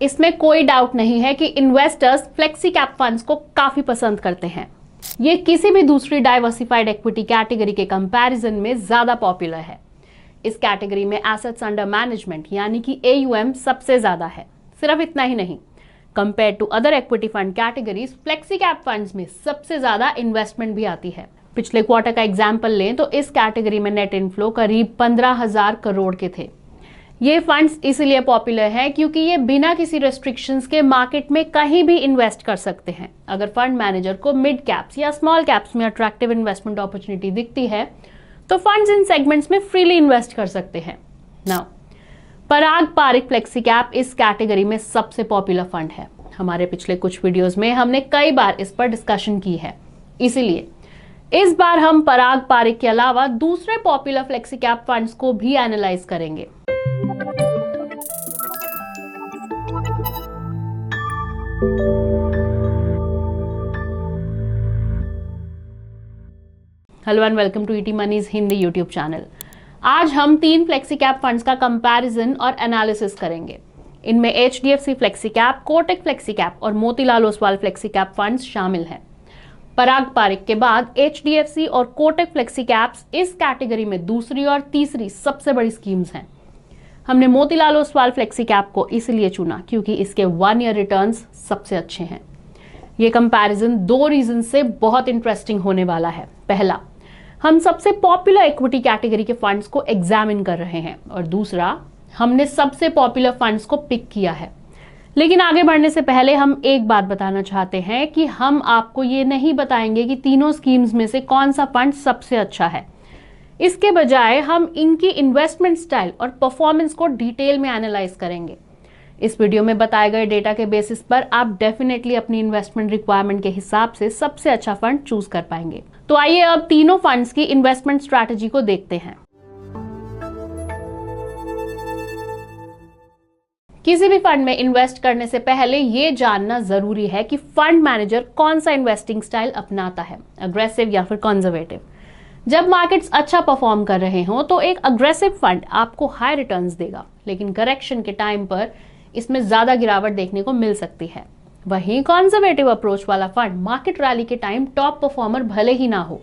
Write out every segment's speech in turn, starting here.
इसमें कोई डाउट नहीं है कि इन्वेस्टर्स फ्लेक्सी कैप फंड्स को काफी पसंद करते हैं। ये किसी भी दूसरी डाइवर्सिफाइड इक्विटी कैटेगरी के कंपैरिजन में ज्यादा पॉपुलर है। इस कैटेगरी में एसेट्स अंडर मैनेजमेंट यानी कि AUM सबसे ज्यादा है। सिर्फ इतना ही नहीं, compare to other equity fund categories, flexi cap funds में सबसे ज्यादा इन्वेस्टमेंट भी आती है। पिछले क्वार्टर का एग्जाम्पल लें तो इस कैटेगरी में नेट इनफ्लो करीब 15,000 करोड़ के थे। ये फंड्स इसलिए पॉपुलर है क्योंकि ये बिना किसी रेस्ट्रिक्शंस के मार्केट में कहीं भी इन्वेस्ट कर सकते हैं। अगर फंड मैनेजर को मिड कैप्स या स्मॉल कैप्स में अट्रैक्टिव इन्वेस्टमेंट अपॉर्चुनिटी दिखती है तो फंड्स इन सेगमेंट्स में फ्रीली इन्वेस्ट कर सकते हैं। नाउ, पराग पारिक फ्लेक्सी कैप इस कैटेगरी में सबसे पॉपुलर फंड है। हमारे पिछले कुछ वीडियोस में हमने कई बार इस पर डिस्कशन की है, इसीलिए इस बार हम पराग पारिक के अलावा दूसरे पॉपुलर फ्लेक्सी कैप फंड्स को भी एनालाइज करेंगे। Hello and welcome to ET Money's Hindi YouTube channel. आज हम 3 फ्लेक्सी कैप फंड्स का कंपैरिजन और एनालिसिस करेंगे। इनमें HDFC flexi cap, Kotak flexi cap और Motilal Oswal flexi cap funds शामिल हैं। पराग पारिक के बाद HDFC और कोटक फ्लेक्सी कैप्स इस कैटेगरी में दूसरी और तीसरी सबसे बड़ी स्कीम्स हैं। हमने मोतीलाल ओसवाल फ्लेक्सी कैप को इसलिए चुना क्योंकि इसके 1 ईयर रिटर्न्स सबसे अच्छे हैं। ये कंपैरिजन 2 रीजन से बहुत इंटरेस्टिंग होने वाला है। पहला, हम सबसे पॉपुलर इक्विटी कैटेगरी के फंड्स को एग्जामिन कर रहे हैं, और दूसरा, हमने सबसे पॉपुलर फंड्स को पिक किया है। लेकिन आगे बढ़ने से पहले हम एक बात बताना चाहते हैं कि हम आपको ये नहीं बताएंगे कि तीनों स्कीम्स में से कौन सा फंड सबसे अच्छा है। इसके बजाय हम इनकी इन्वेस्टमेंट स्टाइल और परफॉर्मेंस को डिटेल में एनालाइज करेंगे। इस वीडियो में बताए गए डेटा के बेसिस पर आप डेफिनेटली अपनी इन्वेस्टमेंट रिक्वायरमेंट के हिसाब से सबसे अच्छा फंड चूज कर पाएंगे। तो आइए अब तीनों फंड्स की इन्वेस्टमेंट स्ट्रैटेजी को देखते हैं। किसी भी फंड में इन्वेस्ट करने से पहले यह जानना जरूरी है कि फंड मैनेजर कौन सा इन्वेस्टिंग स्टाइल अपनाता है, अग्रेसिव या फिर कंजर्वेटिव। जब मार्केट्स अच्छा परफॉर्म कर रहे हों तो एक अग्रेसिव फंड आपको हाई रिटर्न्स देगा, लेकिन करेक्शन के टाइम पर इसमें ज्यादा गिरावट देखने को मिल सकती है। वहीं कंजर्वेटिव अप्रोच वाला फंड मार्केट रैली के टाइम टॉप परफॉर्मर भले ही ना हो,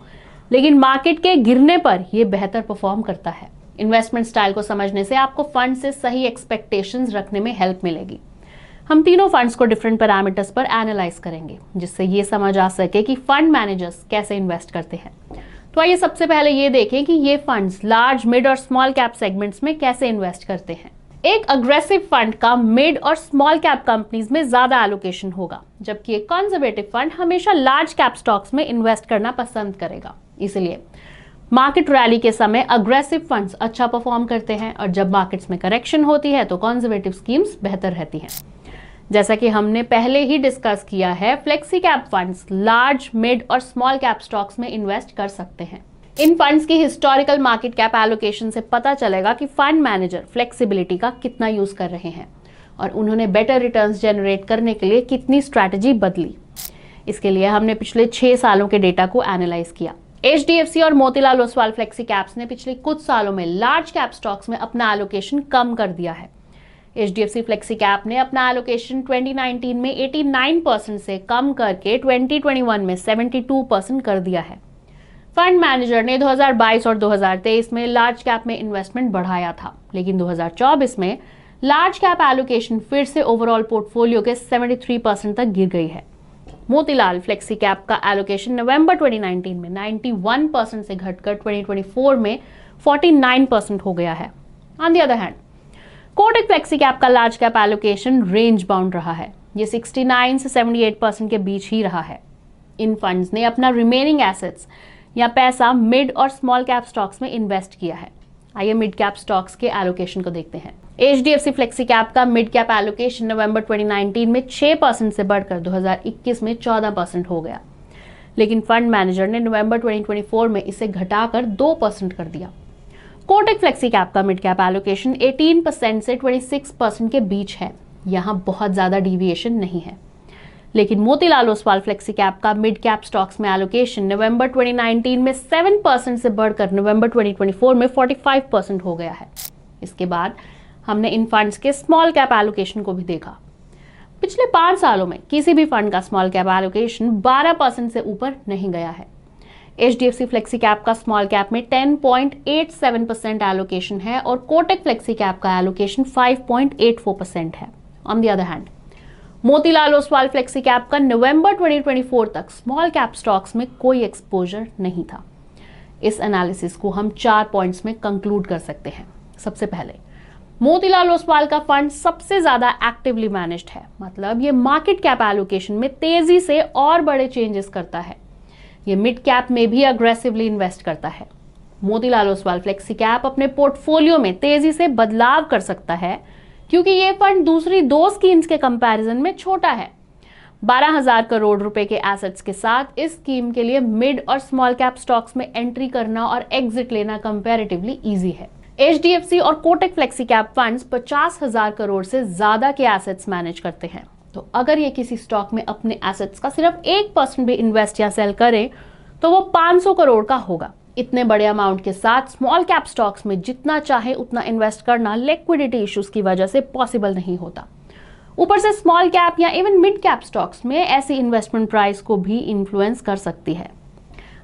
लेकिन मार्केट के गिरने पर यह बेहतर परफॉर्म करता है। इन्वेस्टमेंट स्टाइल को समझने से आपको फंड से सही एक्सपेक्टेशंस रखने में हेल्प मिलेगी। हम तीनों फंड्स को डिफरेंट पैरामीटर्स पर एनालाइज करेंगे, जिससे ये समझ आ सके कि फंड मैनेजर्स कैसे इन्वेस्ट करते हैं। तो आइए सबसे पहले ये देखें कि ये फंड्स लार्ज, मिड और स्मॉल कैप सेगमेंट्स में कैसे इन्वेस्ट करते हैं। एक अग्रेसिव फंड का मिड और स्मॉल कैप कंपनीज में ज्यादा एलोकेशन होगा, जबकि एक कंजर्वेटिव फंड हमेशा लार्ज कैप स्टॉक्स में इन्वेस्ट करना पसंद करेगा। इसलिए मार्केट रैली के समय अग्रेसिव फंड्स अच्छा परफॉर्म करते हैं, और जब मार्केट्स में करेक्शन होती है तो कंजर्वेटिव स्कीम्स बेहतर रहती हैं। जैसा कि हमने पहले ही डिस्कस किया है, flexi cap funds large, mid और स्मॉल कैप स्टॉक्स में इन्वेस्ट कर सकते हैं। इन फंड्स की हिस्टोरिकल मार्केट कैप एलोकेशन से पता चलेगा कि फंड मैनेजर फ्लेक्सिबिलिटी का कितना यूज कर रहे हैं और उन्होंने बेटर रिटर्न्स जनरेट करने के लिए कितनी स्ट्रैटेजी बदली। इसके लिए हमने पिछले 6 सालों के डेटा को एनालाइज किया। HDFC और मोतीलाल ओसवाल फ्लेक्सी कैप्स ने पिछले कुछ सालों में लार्ज कैप स्टॉक्स में अपना एलोकेशन कम कर दिया है। HDFC फ्लेक्सी कैप ने अपना एलोकेशन 2019 में 89% से कम करके 2021 में 72% कर दिया है। फंड मैनेजर ने 2022 और 2023 में लार्ज कैप में इन्वेस्टमेंट बढ़ाया था, लेकिन 2024 में लार्ज कैप एलोकेशन फिर से ओवरऑल पोर्टफोलियो के 73% तक गिर गई है। मोतीलाल फ्लेक्सी कैप का एलोकेशन नवंबर 2019 में 91% से घटकर 2024 में 49% हो गया है। On the other hand, Kotak flexi cap का large cap allocation range bound रहा है। ये 69 से 78% के बीच ही रहा है। इन फंड्स ने अपना रिमेनिंग एसेट्स या पैसा मिड और स्मॉल कैप स्टॉक्स में इन्वेस्ट किया है। आइए मिड कैप स्टॉक्स के एलोकेशन को देखते हैं। HDFC फ्लेक्सी कैप का मिड कैप एलोकेशन नवंबर 2019 में 6% से बढ़कर 2021 में 14% हो गया, लेकिन फंड मैनेजर ने नवंबर 2024 में इसे घटाकर 2% कर दिया। कोटक फ्लेक्सी कैप का मिड कैप एलोकेशन 18% से 26% के बीच है। यहाँ बहुत ज्यादा डिविएशन नहीं है, लेकिन मोतीलाल ओसवाल फ्लेक्सी कैप का मिड कैप स्टॉक्स में एलोकेशन नवंबर 2019 में 7% से बढ़कर नवंबर 2024 में 45% हो गया है। इसके बाद हमने इन फंड्स के स्मॉल कैप एलोकेशन को भी देखा। पिछले 5 सालों में किसी भी फंड का स्मॉल कैप एलोकेशन 12% से ऊपर नहीं गया है। HDFC फ्लेक्सी कैप का स्मॉल कैप में 10.87% एलोकेशन है और कोटक फ्लेक्सी कैप का एलोकेशन 5.84% है। On the other hand, Motilal Oswal flexi cap का नवंबर 2024 तक स्मॉल कैप स्टॉक्स में कोई एक्सपोजर नहीं था। इस एनालिसिस को हम 4 पॉइंट्स में कंक्लूड कर सकते हैं। सबसे पहले, मोतीलाल ओसवाल का फंड सबसे ज्यादा एक्टिवली मैनेज्ड है, मतलब ये मार्केट कैप एलोकेशन में तेजी से और बड़े चेंजेस करता है। ये मिड कैप में भी अग्रेसिवली इन्वेस्ट करता है। मोतीलाल ओसवाल फ्लेक्सी कैप अपने पोर्टफोलियो में तेजी से बदलाव कर सकता है क्योंकि ये फंड दूसरी 2 स्कीम्स के कंपैरिजन में छोटा है। 12,000 करोड़ रुपए के एसेट्स के साथ इस स्कीम के लिए मिड और स्मॉल कैप स्टॉक्स में एंट्री करना और एग्जिट लेना कंपैरेटिवली इजी है। HDFC और Kotak flexi cap funds 50,000 crore से ज्यादा के एसेट्स मैनेज करते हैं। तो अगर ये किसी स्टॉक में अपने एसेट्स का सिर्फ 1% भी इन्वेस्ट या सेल करें तो वो 500 करोड़ का होगा। इतने बड़े अमाउंट के साथ स्मॉल कैप स्टॉक्स में जितना चाहे उतना इन्वेस्ट करना लिक्विडिटी इश्यूज की वजह से पॉसिबल नहीं होता। ऊपर से स्मॉल कैप या इवन मिड कैप स्टॉक्स में ऐसी इन्वेस्टमेंट प्राइस को भी इन्फ्लुएंस कर सकती है।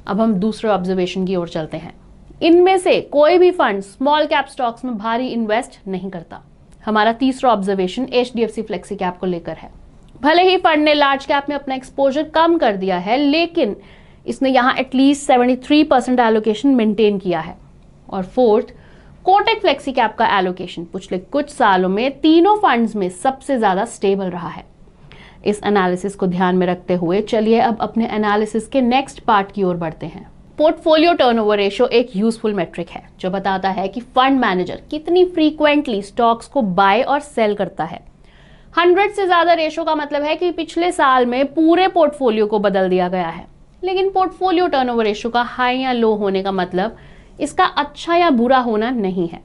अब हम दूसरे ऑब्जर्वेशन की ओर चलते हैं। इनमें से कोई भी फंड स्मॉल कैप स्टॉक्स में भारी इन्वेस्ट नहीं करता। हमारा तीसरा ऑब्जर्वेशन HDFC फ्लेक्सी कैप को लेकर है। भले ही फंड ने लार्ज कैप में अपना एक्सपोजर कम कर दिया है, लेकिन इसने यहां एटलीस्ट 73% एलोकेशन मेंटेन किया है। और फोर्थ, कोटक फ्लेक्सी कैप का एलोकेशन पिछले कुछ सालों में तीनों फंड्स में सबसे ज्यादा स्टेबल रहा है। इस एनालिसिस को ध्यान में रखते हुए चलिए अब अपने एनालिसिस के नेक्स्ट पार्ट की ओर बढ़ते हैं। पोर्टफोलियो टर्नओवर रेशियो एक यूजफुल मेट्रिक है जो बताता है कि फंड मैनेजर कितनी फ्रीक्वेंटली स्टॉक्स को बाय और सेल करता है। 100 से ज्यादा रेशियो का मतलब है कि पिछले साल में पूरे पोर्टफोलियो को बदल दिया गया है। लेकिन पोर्टफोलियो टर्नओवर रेशियो का हाई या लो होने का मतलब इसका अच्छा या बुरा होना नहीं है,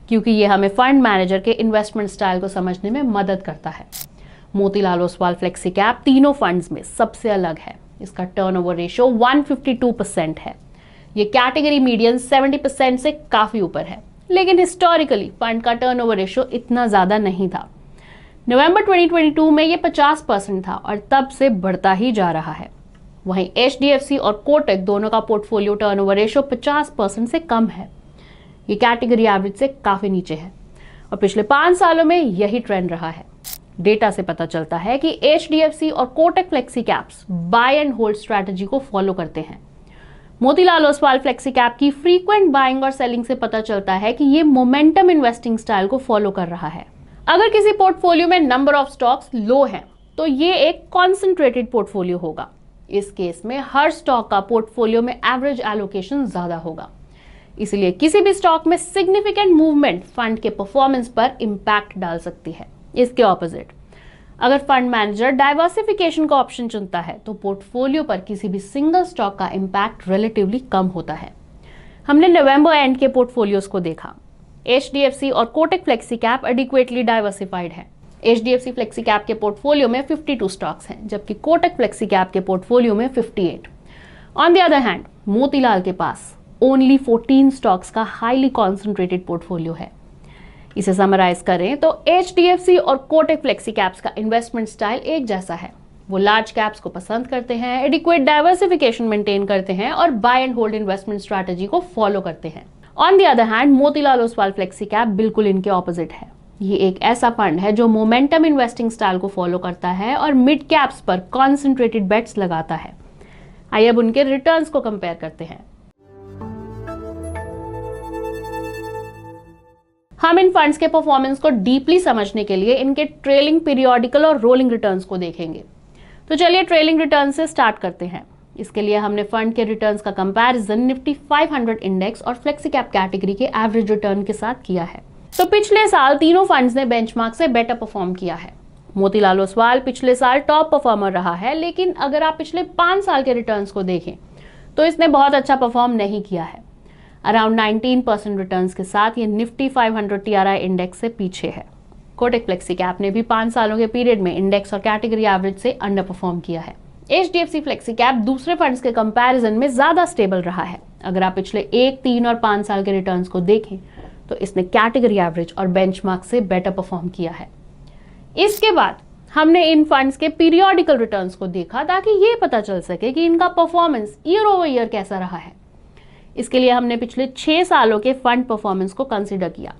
क्योंकि ये हमें फंड मैनेजर के इन्वेस्टमेंट स्टाइल को समझने में मदद करता है। मोतीलाल ओसवाल फ्लेक्सी कैप तीनों फंड्स में सबसे अलग है। इसका टर्नओवर रेशियो 152% है। ये कैटेगरी मीडियन 70% से काफी ऊपर है, लेकिन हिस्टोरिकली फंड का टर्नओवर रेशियो इतना ज्यादा नहीं था। नवंबर 2022 में ये 50% था और तब से बढ़ता ही जा रहा है। वहीं HDFC और कोटक दोनों का पोर्टफोलियो टर्नओवर रेशियो 50% से कम है। ये कैटेगरी एवरेज से काफी नीचे है और पिछले 5 सालों में यही ट्रेंड रहा है। डेटा से पता चलता है कि HDFC और Kotak flexi caps buy and hold strategy को फॉलो करते हैं। मोतीलाल ओसवाल फ्लेक्सी कैप की फ्रीक्वेंट बाइंग और सेलिंग से पता चलता है कि ये मोमेंटम इन्वेस्टिंग स्टाइल को फॉलो कर रहा है। अगर किसी पोर्टफोलियो में नंबर ऑफ स्टॉक्स लो है तो ये एक कॉन्सेंट्रेटेड पोर्टफोलियो होगा। इस केस में हर स्टॉक का पोर्टफोलियो में एवरेज एलोकेशन ज्यादा होगा। इसलिए किसी भी स्टॉक में सिग्निफिकेंट मूवमेंट फंड के परफॉर्मेंस पर इंपैक्ट डाल सकती है। इसके ऑपोजिट, अगर फंड मैनेजर डाइवर्सिफिकेशन का ऑप्शन चुनता है तो पोर्टफोलियो पर किसी भी सिंगल स्टॉक का इंपैक्ट रिलेटिवली कम होता है। हमने नवंबर एंड के पोर्टफोलियोज को देखा। HDFC और Kotak flexi cap adequately diversified है। HDFC फ्लेक्सी कैप के पोर्टफोलियो में 52 स्टॉक्स हैं, जबकि कोटक फ्लेक्सी कैप के पोर्टफोलियो में 58। On the other hand, Motilal के पास ओनली 14 स्टॉक्स का हाईली कॉन्सेंट्रेटेड पोर्टफोलियो है। इसे समराइज करें तो HDFC और कोटक फ्लेक्सी कैप्स का इन्वेस्टमेंट स्टाइल एक जैसा है। वो लार्ज कैप्स को पसंद करते हैं, एडिक्वेट डाइवर्सिफिकेशन मेंटेन करते हैं और buy and hold investment strategy को फॉलो करते हैं। On the other hand, Motilal Oswal flexi cap बिल्कुल इनके ऑपोजिट है। ये एक ऐसा फंड है जो मोमेंटम इन्वेस्टिंग स्टाइल को फॉलो करता है और मिड कैप्स पर कॉन्सेंट्रेटेड बेट्स लगाता है। आइए अब उनके रिटर्न्स को कंपेयर करते हैं। हम इन फंड्स के परफॉर्मेंस को डीपली समझने के लिए इनके ट्रेलिंग, पीरियोडिकल और रोलिंग रिटर्न्स को देखेंगे। तो चलिए ट्रेलिंग रिटर्न से स्टार्ट करते हैं। इसके लिए हमने फंड के रिटर्न्स का कंपैरिजन निफ्टी 500 इंडेक्स और फ्लेक्सी कैप कैटेगरी के एवरेज रिटर्न के साथ किया है। तो पिछले साल तीनों फंड्स ने बेंचमार्क से बेटर परफॉर्म किया है। मोतीलाल ओसवाल पिछले साल टॉप परफॉर्मर रहा है, लेकिन अगर आप पिछले 5 साल के रिटर्न्स को देखें तो इसने बहुत अच्छा परफॉर्म नहीं किया है। अराउंड 19% रिटर्न्स के साथ ये निफ्टी 500 TRI इंडेक्स से पीछे है। कोटक फ्लेक्सी कैप ने भी 5 सालों के पीरियड में इंडेक्स और कैटेगरी एवरेज से अंडर परफॉर्म किया है। HDFC फ्लेक्सी कैप दूसरे फंड्स के कंपैरिजन में ज्यादा स्टेबल रहा है। अगर आप पिछले 1, 3 और 5 साल के रिटर्न्स को देखें तो इसने कैटेगरी एवरेज और बेंचमार्क से बेटर परफॉर्म किया है। इसके बाद हमने इन फंड्स के पीरियोडिकल रिटर्न्स को देखा ताकि ये पता चल सके कि इनका परफॉर्मेंस ईयर ओवर ईयर कैसा रहा है। इसके लिए हमने पिछले 6 सालों के फंड परफॉर्मेंस को कंसिडर किया।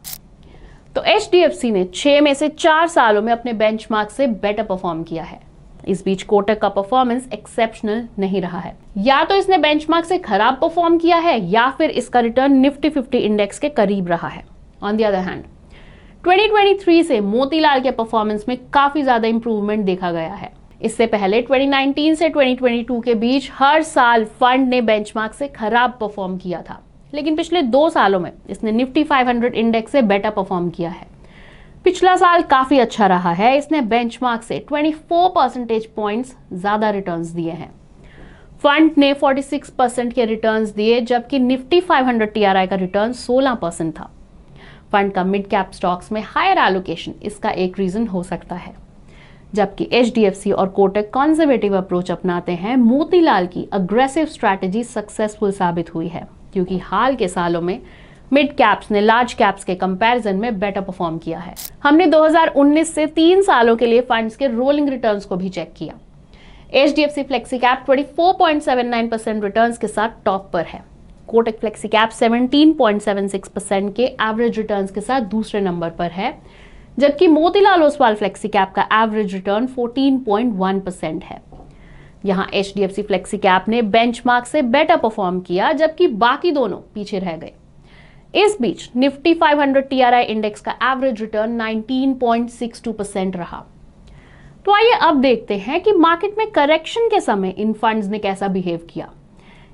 तो HDFC ने 6 में से 4 सालों में अपने बेंचमार्क से बेटर परफॉर्म किया है। इस बीच कोटक का परफॉर्मेंस एक्सेप्शनल नहीं रहा है। या तो इसने बेंचमार्क से खराब परफॉर्म किया है या फिर इसका रिटर्न निफ्टी 50 इंडेक्स के करीब रहा है। ऑन द अदर हैंड 2023 से मोतीलाल के परफॉर्मेंस में काफी ज्यादा इंप्रूवमेंट देखा गया है। इससे पहले 2019 से 2022 के बीच हर साल फंड ने बेंचमार्क से खराब परफॉर्म किया था, लेकिन पिछले 2 सालों में इसने निफ्टी 500 इंडेक्स से बेटर परफॉर्म किया है। पिछला साल काफी अच्छा रहा है। इसने बेंचमार्क से 24 परसेंटेज पॉइंट्स ज्यादा रिटर्न्स दिए हैं। फंड ने 46% के रिटर्न्स दिए, जबकि निफ्टी 500 TRI का रिटर्न 16% था। फंड का मिड कैप स्टॉक्स में हायर एलोकेशन इसका एक रीजन हो सकता है। जबकि HDFC और कोटक कंजर्वेटिव अप्रोच अपनाते हैं, मोतीलाल की अग्रेसिव स्ट्रैटेजी सक्सेसफुल साबित हुई है, क्योंकि हाल के सालों में मिड कैप्स ने लार्ज कैप्स के कंपैरिजन में बेटर परफॉर्म किया है। हमने 2019 से 3 सालों के लिए फंड्स के रोलिंग रिटर्न्स को भी चेक किया। HDFC फ्लेक्सी कैप 24.79% रिटर्न्स के साथ टॉप पर है। कोटक फ्लेक्सी कैप 17.76% के एवरेज रिटर्न्स के साथ दूसरे नंबर पर है, जबकि मोतीलाल ओसवाल फ्लेक्सी कैप का एवरेज रिटर्न 14.1% है। यहाँ HDFC फ्लेक्सी कैप ने बेंचमार्क से बेटर परफॉर्म किया, जबकि बाकी दोनों पीछे रह गए। इस बीच निफ्टी 500 TRI इंडेक्स का एवरेज रिटर्न 19.62% रहा। तो आइए अब देखते हैं कि मार्केट में करेक्शन के समय इन फंड्स ने कैसा बिहेव किया।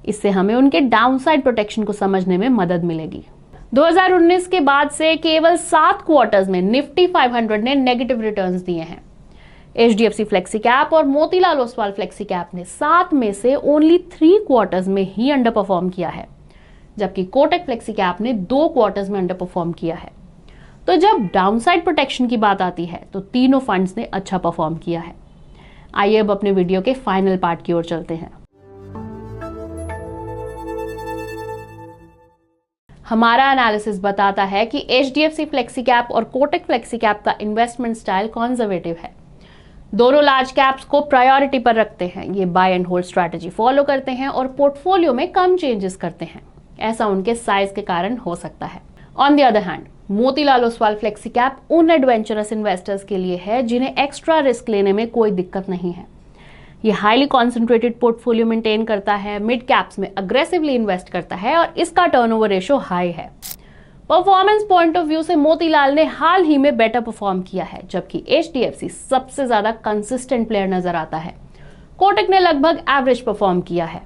इससे हमें उनके डाउनसाइड प्रोटेक्शन को समझने में मदद मिलेगी। 2019 के बाद से केवल 7 क्वार्टर्स में निफ्टी 500 ने नेगेटिव रिटर्न्स दिए हैं। HDFC फ्लेक्सी कैप और मोतीलाल ओसवाल फ्लेक्सी कैप ने 7 में से ओनली 3 क्वार्टर्स में ही अंडर परफॉर्म किया है, जबकि कोटक फ्लेक्सी कैप ने 2 क्वार्टर्स में अंडर परफॉर्म किया है। तो जब डाउनसाइड प्रोटेक्शन की बात आती है तो तीनों फंड्स ने अच्छा परफॉर्म किया है। आइए अब अपने वीडियो के फाइनल पार्ट की ओर चलते हैं। हमारा एनालिसिस बताता है कि HDFC फ्लेक्सी कैप और कोटक फ्लेक्सी कैप का इन्वेस्टमेंट स्टाइल कंजर्वेटिव है। दोनों लार्ज कैप्स को प्रायोरिटी पर रखते हैं। ये buy and hold strategy follow करते हैं और पोर्टफोलियो में कम चेंजेस करते हैं। ऐसा उनके साइज के कारण हो सकता है। On the other hand Motilal Oswal flexi cap उन एडवेंचरस इन्वेस्टर्स के लिए है जिन्हें एक्स्ट्रा रिस्क लेने में कोई दिक्कत नहीं है। ये हाईली कॉन्सेंट्रेटेड पोर्टफोलियो मेंटेन करता है, मिड कैप्स में अग्रेसिवली इन्वेस्ट करता है और इसका टर्नओवर रेशो हाई है। परफॉर्मेंस पॉइंट ऑफ व्यू से मोतीलाल ने हाल ही में बेटर परफॉर्म किया है, जबकि HDFC सबसे ज्यादा कंसिस्टेंट प्लेयर नजर आता है। कोटक ने लगभग एवरेज परफॉर्म किया है।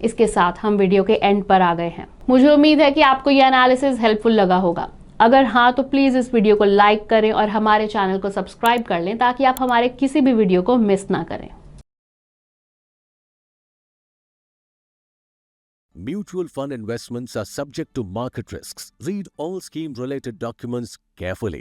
इसके साथ हम वीडियो के एंड पर आ गए हैं। मुझे उम्मीद है कि आपको यह एनालिसिस हेल्पफुल लगा होगा। अगर हाँ तो प्लीज इस वीडियो को लाइक करें और हमारे चैनल को सब्सक्राइब कर लें ताकि आप हमारे किसी भी वीडियो को मिस ना करें। Mutual fund investments are subject to market risks. Read all scheme-related documents carefully.